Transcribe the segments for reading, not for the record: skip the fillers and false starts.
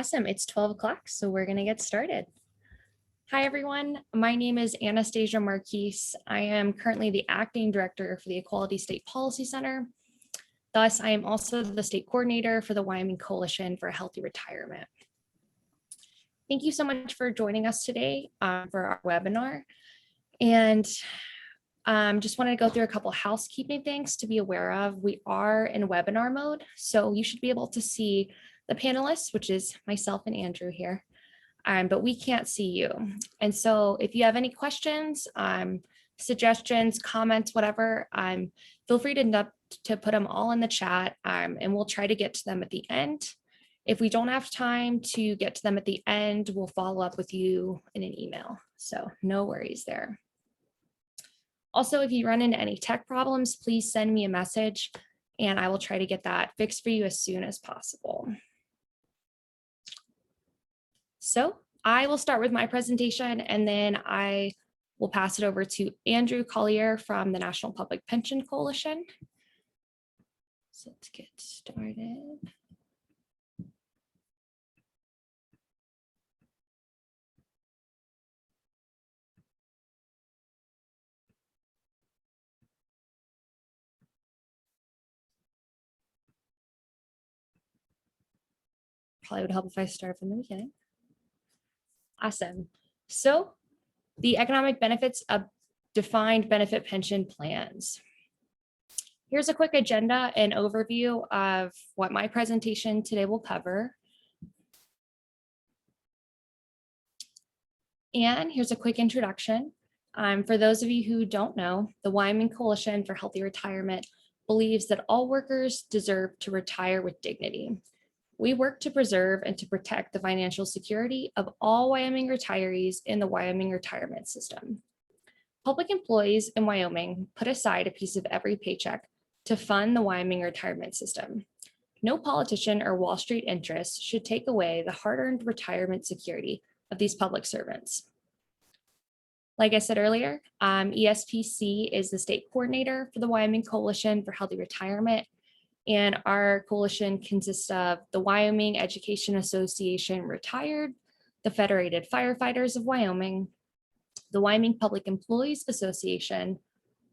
Awesome, it's 12 o'clock, so we're gonna get started. Hi, everyone. My name is Anastasia Marquise. I am currently the acting director for the Equality State Policy Center. Thus, I am also the state coordinator for the Wyoming Coalition for a Healthy Retirement. Thank you so much for joining us today for our webinar. And just wanted to go through a couple housekeeping things to be aware of. We are in webinar mode, so you should be able to see the panelists, which is myself and Andrew here, but we can't see you. And so if you have any questions, suggestions, comments, whatever, feel free to put them all in the chat, and we'll try to get to them at the end. If we don't have time to get to them at the end, we'll follow up with you in an email. So no worries there. Also, if you run into any tech problems, please send me a message and I will try to get that fixed for you as soon as possible. So I will start with my presentation and then I will pass it over to Andrew Collier from the National Public Pension Coalition. So let's get started. Probably would help if I start from the beginning. Awesome. So the economic benefits of defined benefit pension plans. Here's a quick agenda and overview of what my presentation today will cover. And here's a quick introduction. For those of you who don't know, the Wyoming Coalition for Healthy Retirement believes that all workers deserve to retire with dignity. We work to preserve and to protect the financial security of all Wyoming retirees in the Wyoming retirement system. Public employees in Wyoming put aside a piece of every paycheck to fund the Wyoming retirement system. No politician or Wall Street interests should take away the hard-earned retirement security of these public servants. Like I said earlier, ESPC is the state coordinator for the Wyoming Coalition for Healthy Retirement. And our coalition consists of the Wyoming Education Association Retired, the Federated Firefighters of Wyoming, the Wyoming Public Employees Association,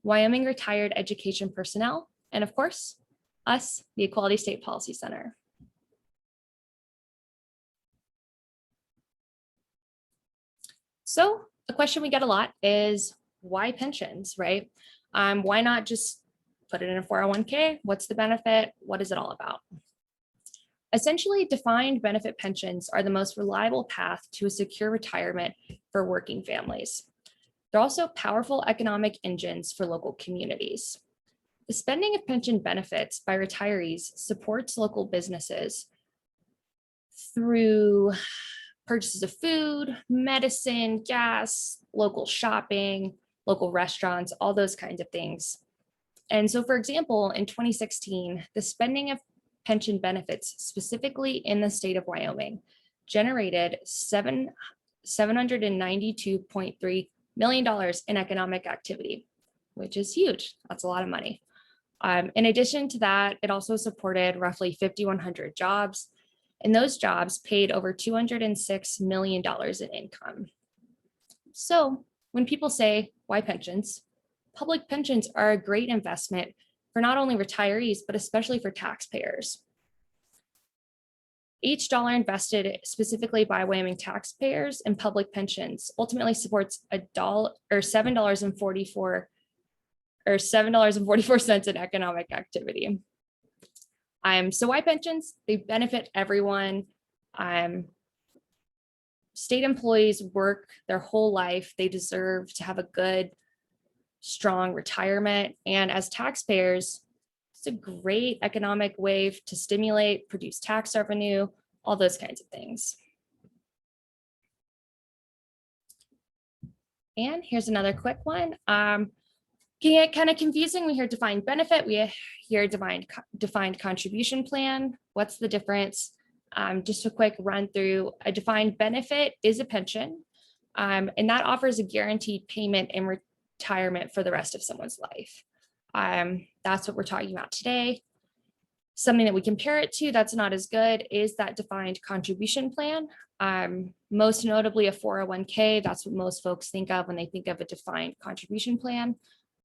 Wyoming Retired Education Personnel, and of course, us, the Equality State Policy Center. So a question we get a lot is why pensions, right? Why not just put it in a 401k? What's the benefit? What is it all about? Essentially, defined benefit pensions are the most reliable path to a secure retirement for working families. They're also powerful economic engines for local communities. The spending of pension benefits by retirees supports local businesses through purchases of food, medicine, gas, local shopping, local restaurants, all those kinds of things. And so, for example, in 2016, the spending of pension benefits, specifically in the state of Wyoming, generated $792.3 million in economic activity, which is huge. That's a lot of money. In addition to that, it also supported roughly 5,100 jobs, and those jobs paid over $206 million in income. So when people say, why pensions? Public pensions are a great investment for not only retirees, but especially for taxpayers. Each dollar invested specifically by Wyoming taxpayers in public pensions ultimately supports $7.44 in economic activity. So why pensions? They benefit everyone. State employees work their whole life. They deserve to have a good, strong retirement. And as taxpayers, it's a great economic way to stimulate, produce tax revenue, all those kinds of things. And here's another quick one. Can get kind of confusing. We hear defined benefit, we hear defined contribution plan. What's the difference? Just a quick run through. A defined benefit is a pension, and that offers a guaranteed payment in retirement for the rest of someone's life. That's what we're talking about today. Something that we compare it to that's not as good is that defined contribution plan. Most notably a 401k, that's what most folks think of when they think of a defined contribution plan.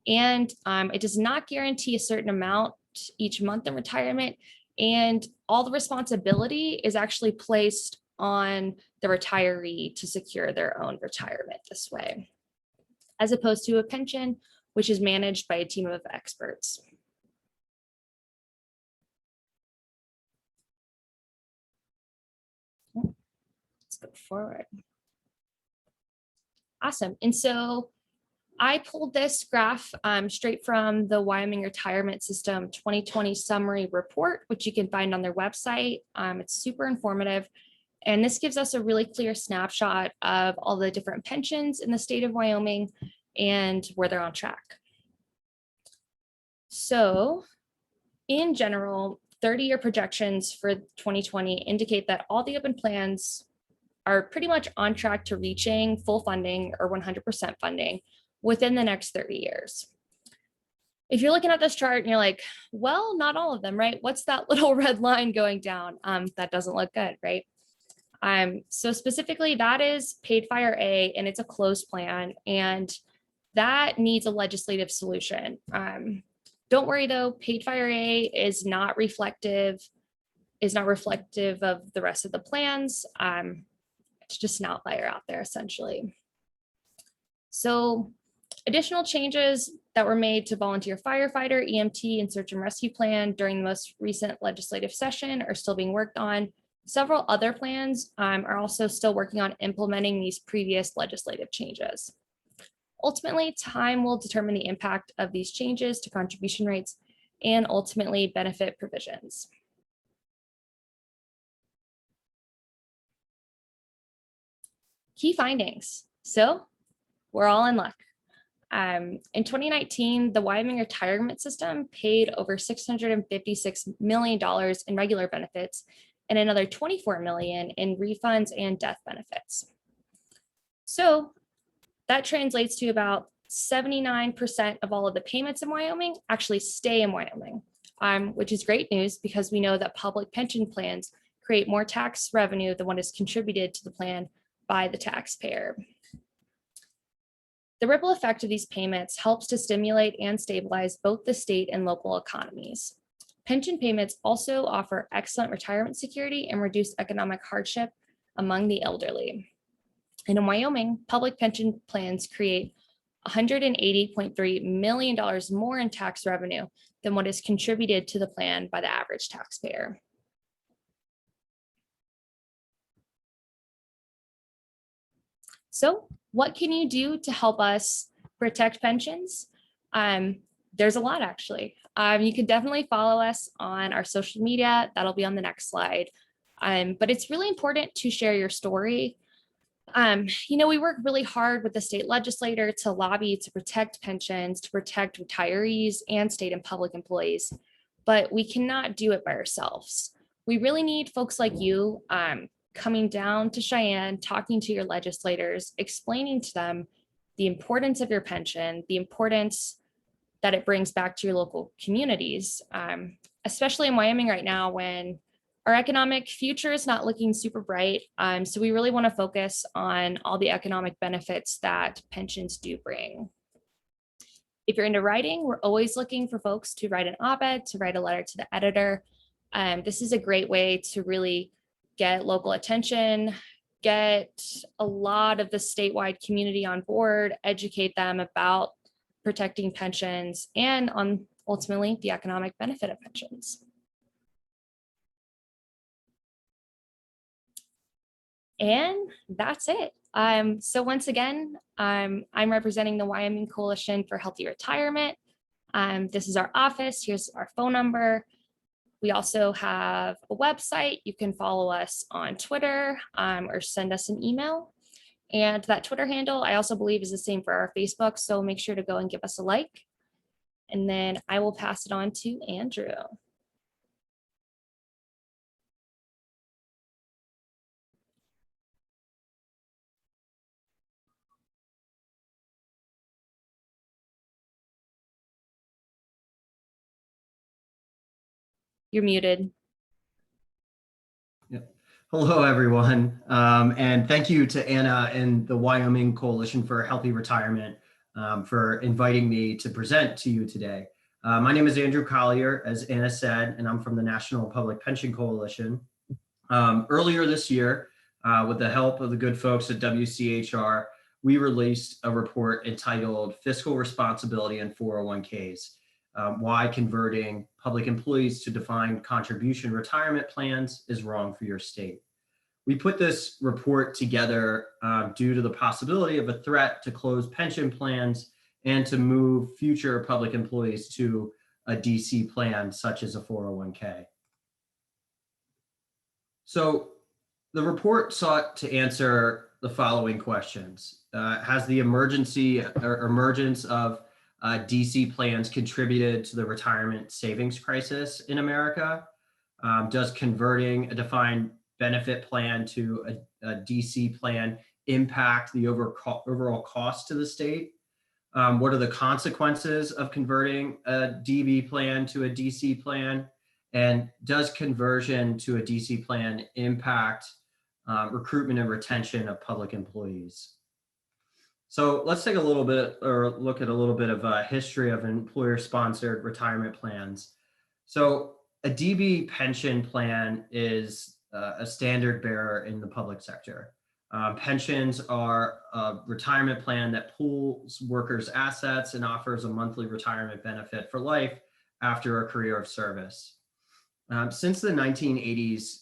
And it does not guarantee a certain amount each month in retirement. And all the responsibility is actually placed on the retiree to secure their own retirement this way, as opposed to a pension, which is managed by a team of experts. Let's go forward. Awesome. And so I pulled this graph straight from the Wyoming Retirement System 2020 summary report, which you can find on their website. It's super informative. And this gives us a really clear snapshot of all the different pensions in the state of Wyoming and where they're on track. So in general, 30-year projections for 2020 indicate that all the open plans are pretty much on track to reaching full funding or 100% funding within the next 30 years. If you're looking at this chart and you're like, well, not all of them, right? What's that little red line going down? That doesn't look good, right? So specifically, that is Paid Fire A, and it's a closed plan, and that needs a legislative solution. Don't worry though, Paid Fire A is not reflective of the rest of the plans. It's just an outlier out there essentially. So additional changes that were made to volunteer firefighter, EMT, and search and rescue plan during the most recent legislative session are still being worked on. Several other plans are also still working on implementing these previous legislative changes. Ultimately, time will determine the impact of these changes to contribution rates and ultimately benefit provisions. Key findings. So we're all in luck. In 2019, the Wyoming retirement system paid over $656 million in regular benefits and another $24 million in refunds and death benefits. So that translates to about 79% of all of the payments in Wyoming actually stay in Wyoming, which is great news because we know that public pension plans create more tax revenue than what is contributed to the plan by the taxpayer. The ripple effect of these payments helps to stimulate and stabilize both the state and local economies. Pension payments also offer excellent retirement security and reduce economic hardship among the elderly. And in Wyoming, public pension plans create $180.3 million more in tax revenue than what is contributed to the plan by the average taxpayer. So what can you do to help us protect pensions? There's a lot actually. You can definitely follow us on our social media. That'll be on the next slide. But it's really important to share your story. We work really hard with the state legislator to lobby to protect pensions, to protect retirees and state and public employees, but we cannot do it by ourselves. We really need folks like you coming down to Cheyenne, talking to your legislators, explaining to them the importance of your pension, the importance that it brings back to your local communities, especially in Wyoming right now when our economic future is not looking super bright. So we really want to focus on all the economic benefits that pensions do bring. If you're into writing, we're always looking for folks to write an op-ed, to write a letter to the editor. This is a great way to really get local attention, get a lot of the statewide community on board, educate them about protecting pensions and on ultimately the economic benefit of pensions. And that's it. So once again, I'm representing the Wyoming Coalition for Healthy Retirement. This is our office. Here's our phone number. We also have a website. You can follow us on Twitter or send us an email. And that Twitter handle, I also believe is the same for our Facebook. So make sure to go and give us a like. And then I will pass it on to Andrew. You're muted. Yep. Hello, everyone. And thank you to Anna and the Wyoming Coalition for Healthy Retirement for inviting me to present to you today. My name is Andrew Collier, as Anna said, and I'm from the National Public Pension Coalition. Earlier this year, with the help of the good folks at WCHR, we released a report entitled Fiscal Responsibility in 401ks. Why converting public employees to defined contribution retirement plans is wrong for your state. We put this report together due to the possibility of a threat to close pension plans and to move future public employees to a DC plan such as a 401k. So the report sought to answer the following questions. Has the emergence of DC plans contributed to the retirement savings crisis in America? Does converting a defined benefit plan to a DC plan impact the overall cost to the state? What are the consequences of converting a DB plan to a DC plan? And does conversion to a DC plan impact recruitment and retention of public employees? So let's take a little bit or look at a little bit of a history of employer-sponsored retirement plans. So a DB pension plan is a standard bearer in the public sector. Pensions are a retirement plan that pools workers' assets and offers a monthly retirement benefit for life after a career of service. Since the 1980s,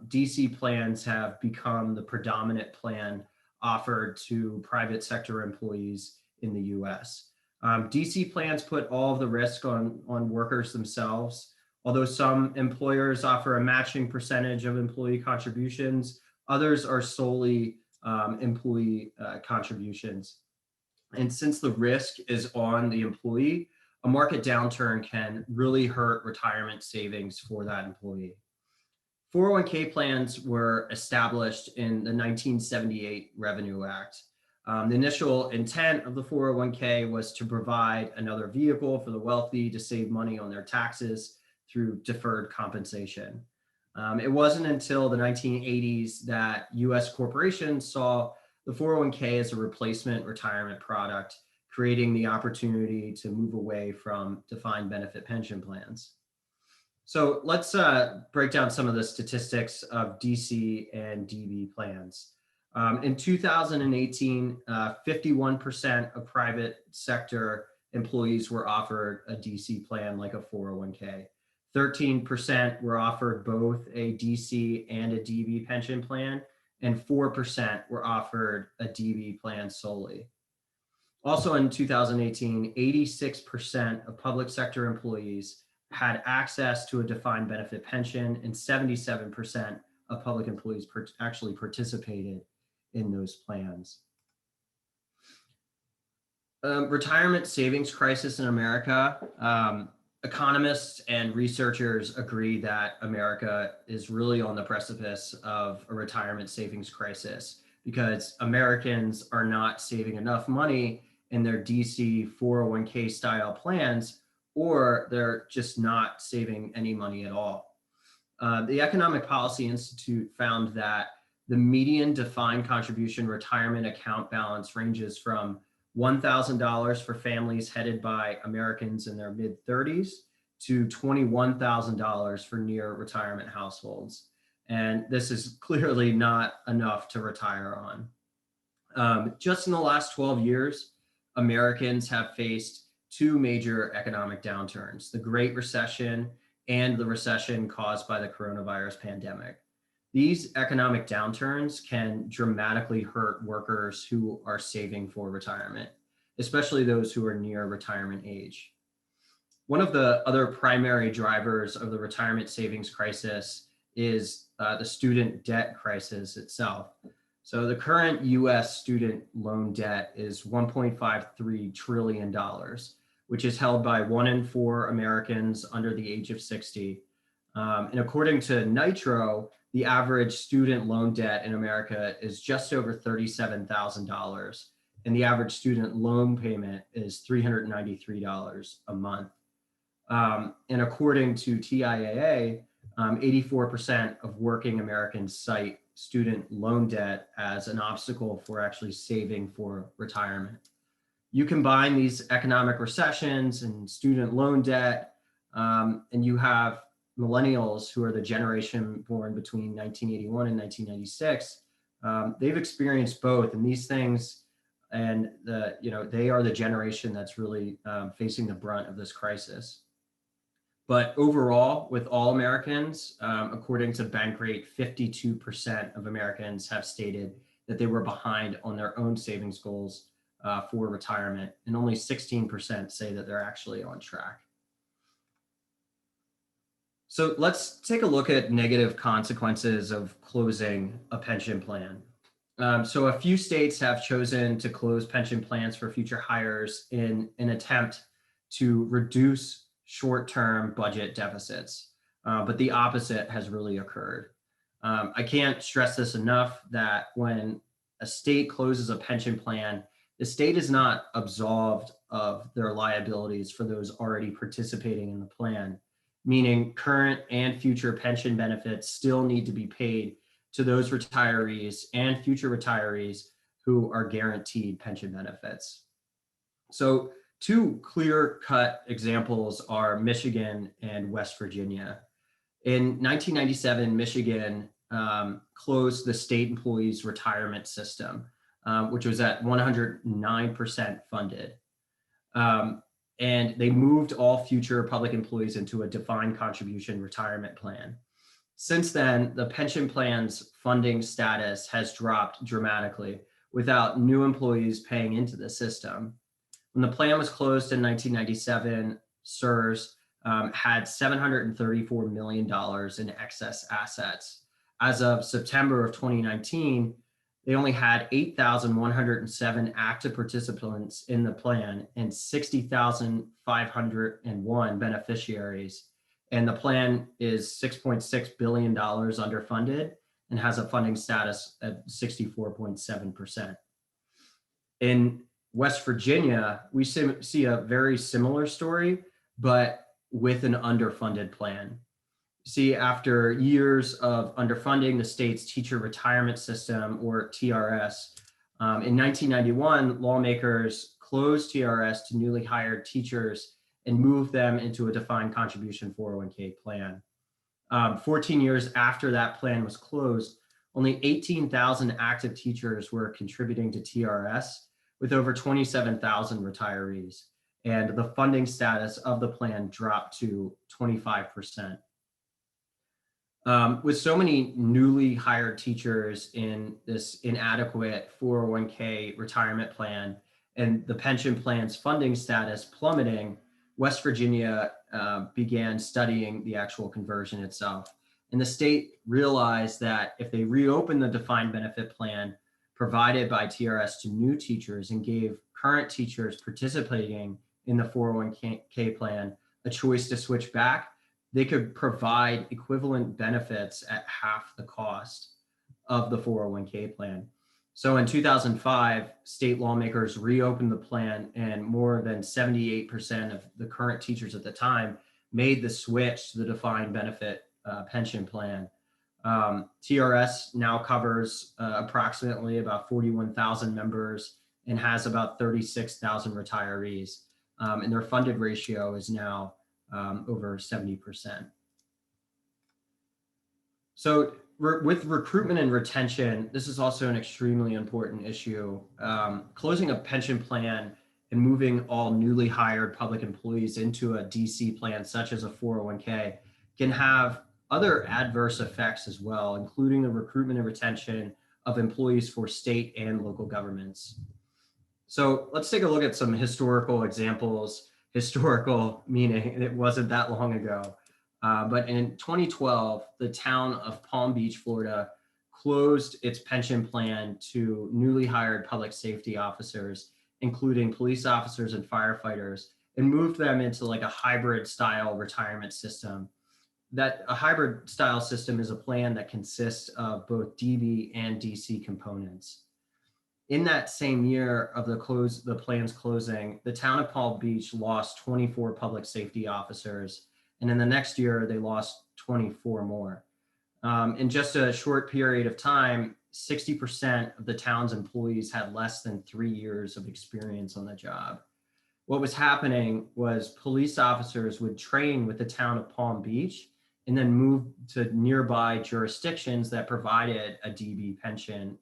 DC plans have become the predominant plan offered to private sector employees in the US. DC plans put all of the risk on workers themselves. Although some employers offer a matching percentage of employee contributions, others are solely employee contributions. And since the risk is on the employee, a market downturn can really hurt retirement savings for that employee. 401k plans were established in the 1978 Revenue Act. The initial intent of the 401k was to provide another vehicle for the wealthy to save money on their taxes through deferred compensation. It wasn't until the 1980s that US corporations saw the 401k as a replacement retirement product, creating the opportunity to move away from defined benefit pension plans. So let's break down some of the statistics of DC and DB plans. In 2018, 51% of private sector employees were offered a DC plan like a 401k. 13% were offered both a DC and a DB pension plan, and 4% were offered a DB plan solely. Also in 2018, 86% of public sector employees had access to a defined benefit pension, and 77% of public employees actually participated in those plans. Retirement savings crisis in America. Economists and researchers agree that America is really on the precipice of a retirement savings crisis because Americans are not saving enough money in their DC 401k style plans, or they're just not saving any money at all. The Economic Policy Institute found that the median defined contribution retirement account balance ranges from $1,000 for families headed by Americans in their mid-30s to $21,000 for near retirement households. And this is clearly not enough to retire on. Just in the last 12 years, Americans have faced two major economic downturns, the Great Recession and the recession caused by the coronavirus pandemic. These economic downturns can dramatically hurt workers who are saving for retirement, especially those who are near retirement age. One of the other primary drivers of the retirement savings crisis is the student debt crisis itself. So the current US student loan debt is $1.53 trillion, which is held by 1 in 4 Americans under the age of 60. And according to Nitro, the average student loan debt in America is just over $37,000, and the average student loan payment is $393 a month. And according to TIAA, 84% of working Americans cite student loan debt as an obstacle for actually saving for retirement. You combine these economic recessions and student loan debt, and you have millennials, who are the generation born between 1981 and 1996. They've experienced both, and these things, and they are the generation that's really facing the brunt of this crisis. But overall, with all Americans, according to Bankrate, 52% of Americans have stated that they were behind on their own savings goals for retirement, and only 16% say that they're actually on track. So let's take a look at negative consequences of closing a pension plan. So a few states have chosen to close pension plans for future hires in an attempt to reduce short-term budget deficits, but the opposite has really occurred. I can't stress this enough, that when a state closes a pension plan, the state is not absolved of their liabilities for those already participating in the plan, meaning current and future pension benefits still need to be paid to those retirees and future retirees who are guaranteed pension benefits. So two clear-cut examples are Michigan and West Virginia. In 1997, Michigan closed the state employees retirement system, which was at 109% funded. And they moved all future public employees into a defined contribution retirement plan. Since then, the pension plan's funding status has dropped dramatically without new employees paying into the system. When the plan was closed in 1997, SERS had $734 million in excess assets. As of September of 2019, they only had 8,107 active participants in the plan and 60,501 beneficiaries. And the plan is $6.6 billion underfunded and has a funding status at 64.7%. In West Virginia, we see a very similar story, but with an underfunded plan. See, after years of underfunding the state's teacher retirement system, or TRS, in 1991, lawmakers closed TRS to newly hired teachers and moved them into a defined contribution 401k plan. 14 years after that plan was closed, only 18,000 active teachers were contributing to TRS, with over 27,000 retirees, and the funding status of the plan dropped to 25%. With so many newly hired teachers in this inadequate 401k retirement plan and the pension plan's funding status plummeting, West Virginia began studying the actual conversion itself. And the state realized that if they reopened the defined benefit plan provided by TRS to new teachers and gave current teachers participating in the 401k plan a choice to switch back, they could provide equivalent benefits at half the cost of the 401k plan. So in 2005, state lawmakers reopened the plan, and more than 78% of the current teachers at the time made the switch to the defined benefit pension plan. TRS now covers approximately about 41,000 members and has about 36,000 retirees. And their funded ratio is now over 70%. So with recruitment and retention, this is also an extremely important issue. Closing a pension plan and moving all newly hired public employees into a DC plan, such as a 401k, can have other adverse effects as well, including the recruitment and retention of employees for state and local governments. So let's take a look at some historical examples. Historical meaning it wasn't that long ago. But in 2012, the town of Palm Beach, Florida, closed its pension plan to newly hired public safety officers, including police officers and firefighters, and moved them into like a hybrid style retirement system. That a hybrid style system is a plan that consists of both DB and DC components. In that same year of the plan's closing, the town of Palm Beach lost 24 public safety officers, and in the next year they lost 24 more. In just a short period of time, 60% of the town's employees had less than 3 years of experience on the job. What was happening was police officers would train with the town of Palm Beach and then move to nearby jurisdictions that provided a DB pension.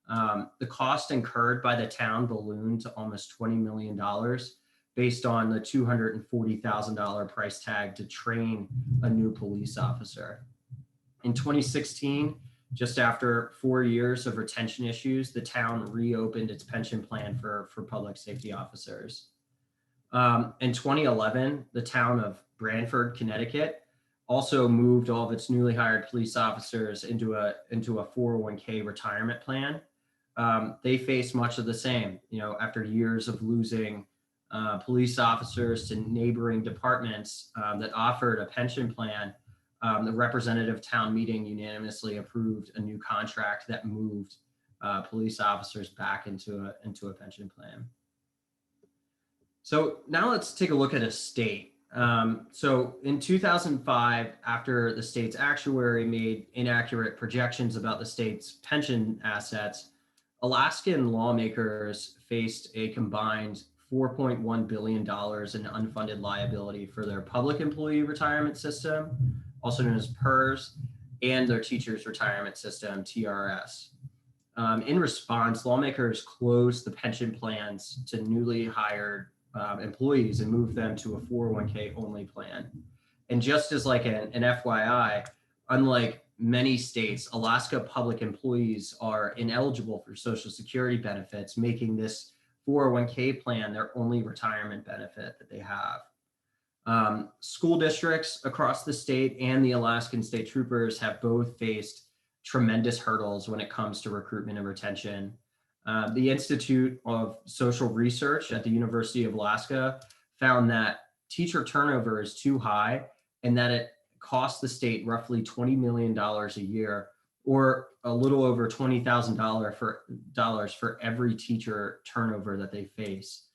The cost incurred by the town ballooned to almost $20 million based on the $240,000 price tag to train a new police officer. In 2016, just after 4 years of retention issues, the town reopened its pension plan for public safety officers. In 2011, the town of Branford, Connecticut, also moved all of its newly hired police officers into a 401k retirement plan. They face much of the same, after years of losing police officers to neighboring departments that offered a pension plan. The representative town meeting unanimously approved a new contract that moved police officers back into a pension plan. So now let's take a look at a state. So in 2005, after the state's actuary made inaccurate projections about the state's pension assets, Alaskan lawmakers faced a combined $4.1 billion in unfunded liability for their public employee retirement system, also known as PERS, and their teachers' retirement system, TRS. In response, lawmakers closed the pension plans to newly hired employees and moved them to a 401k only plan. And just as like an FYI, unlike many states, Alaska public employees are ineligible for Social Security benefits, making this 401k plan their only retirement benefit that they have. School districts across the state and the Alaskan State Troopers have both faced tremendous hurdles when it comes to recruitment and retention. The Institute of Social Research at the University of Alaska found that teacher turnover is too high and that it costs the state roughly $20 million a year, or a little over $20,000 for every teacher turnover that they face.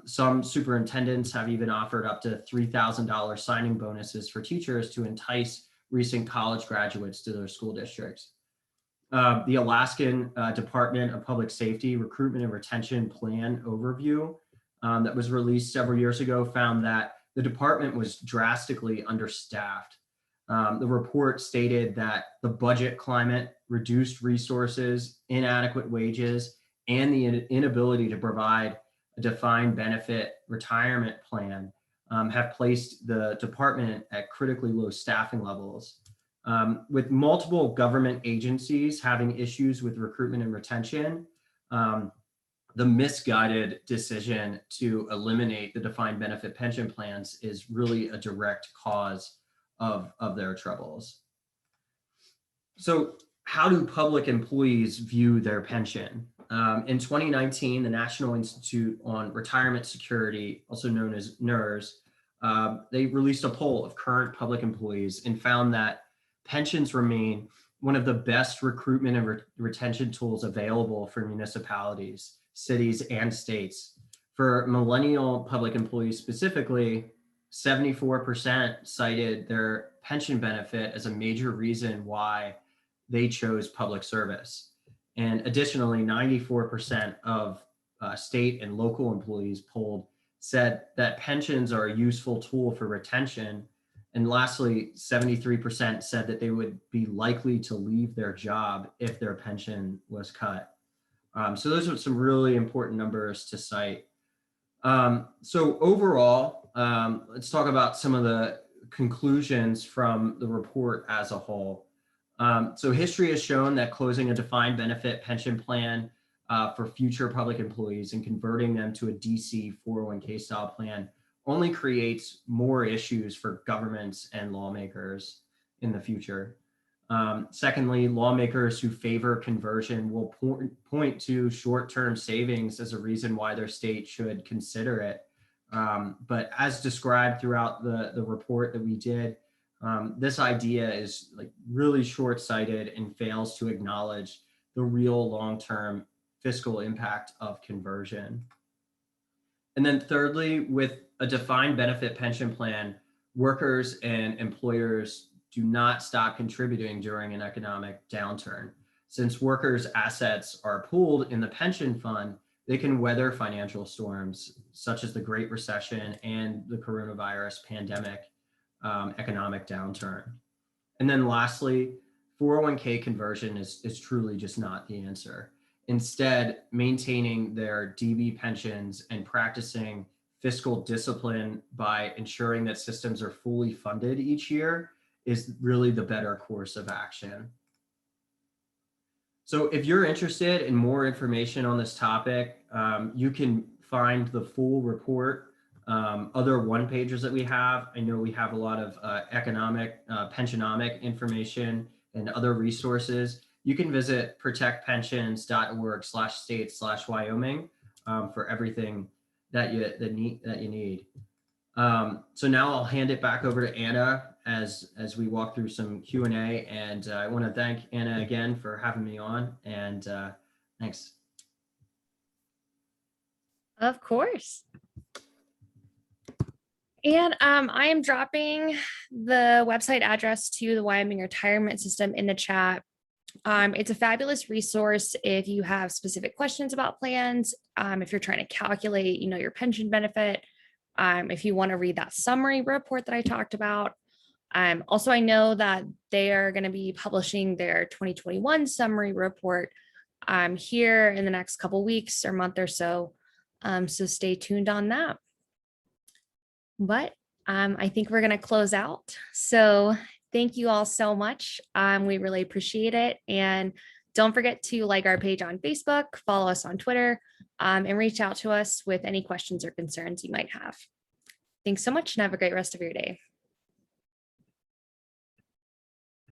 Some superintendents have even offered up to $3,000 signing bonuses for teachers to entice recent college graduates to their school districts. The Alaskan Department of Public Safety Recruitment and Retention Plan Overview that was released several years ago found that the department was drastically understaffed. The report stated that the budget climate, reduced resources, inadequate wages, and the inability to provide a defined benefit retirement plan have placed the department at critically low staffing levels. With multiple government agencies having issues with recruitment and retention, the misguided decision to eliminate the defined benefit pension plans is really a direct cause of their troubles. So how do public employees view their pension? In 2019, the National Institute on Retirement Security, also known as NERS, they released a poll of current public employees and found that pensions remain one of the best recruitment and retention tools available for municipalities, cities, and states. For millennial public employees specifically, 74% cited their pension benefit as a major reason why they chose public service. And additionally, 94% of state and local employees polled said that pensions are a useful tool for retention. And lastly, 73% said that they would be likely to leave their job if their pension was cut. So those are some really important numbers to cite. So overall, let's talk about some of the conclusions from the report as a whole. So history has shown that closing a defined benefit pension plan for future public employees and converting them to a DC 401k style plan only creates more issues for governments and lawmakers in the future. Secondly, lawmakers who favor conversion will point to short-term savings as a reason why their state should consider it. But as described throughout the report that we did, this idea is like really short-sighted and fails to acknowledge the real long-term fiscal impact of conversion. And then thirdly, with a defined benefit pension plan, workers and employers do not stop contributing during an economic downturn. Since workers' assets are pooled in the pension fund, they can weather financial storms such as the Great Recession and the coronavirus pandemic economic downturn. And then lastly, 401k conversion is truly just not the answer. Instead, maintaining their DB pensions and practicing fiscal discipline by ensuring that systems are fully funded each year is really the better course of action. So if you're interested in more information on this topic, you can find the full report, other one pagers that we have. I know we have a lot of economic, pensionomic information and other resources. You can visit protectpensions.org/state/Wyoming for everything that you need. So now I'll hand it back over to Anna as we walk through some Q&A. And I want to thank Anna again for having me on. And thanks. Of course. And I am dropping the website address to the Wyoming retirement system in the chat. It's a fabulous resource if you have specific questions about plans, if you're trying to calculate, your pension benefit, if you want to read that summary report that I talked about. Also, I know that they are going to be publishing their 2021 summary report here in the next couple weeks or month or so. So stay tuned on that. But I think we're going to close out. So thank you all so much. We really appreciate it. And don't forget to like our page on Facebook, follow us on Twitter, and reach out to us with any questions or concerns you might have. Thanks so much and have a great rest of your day.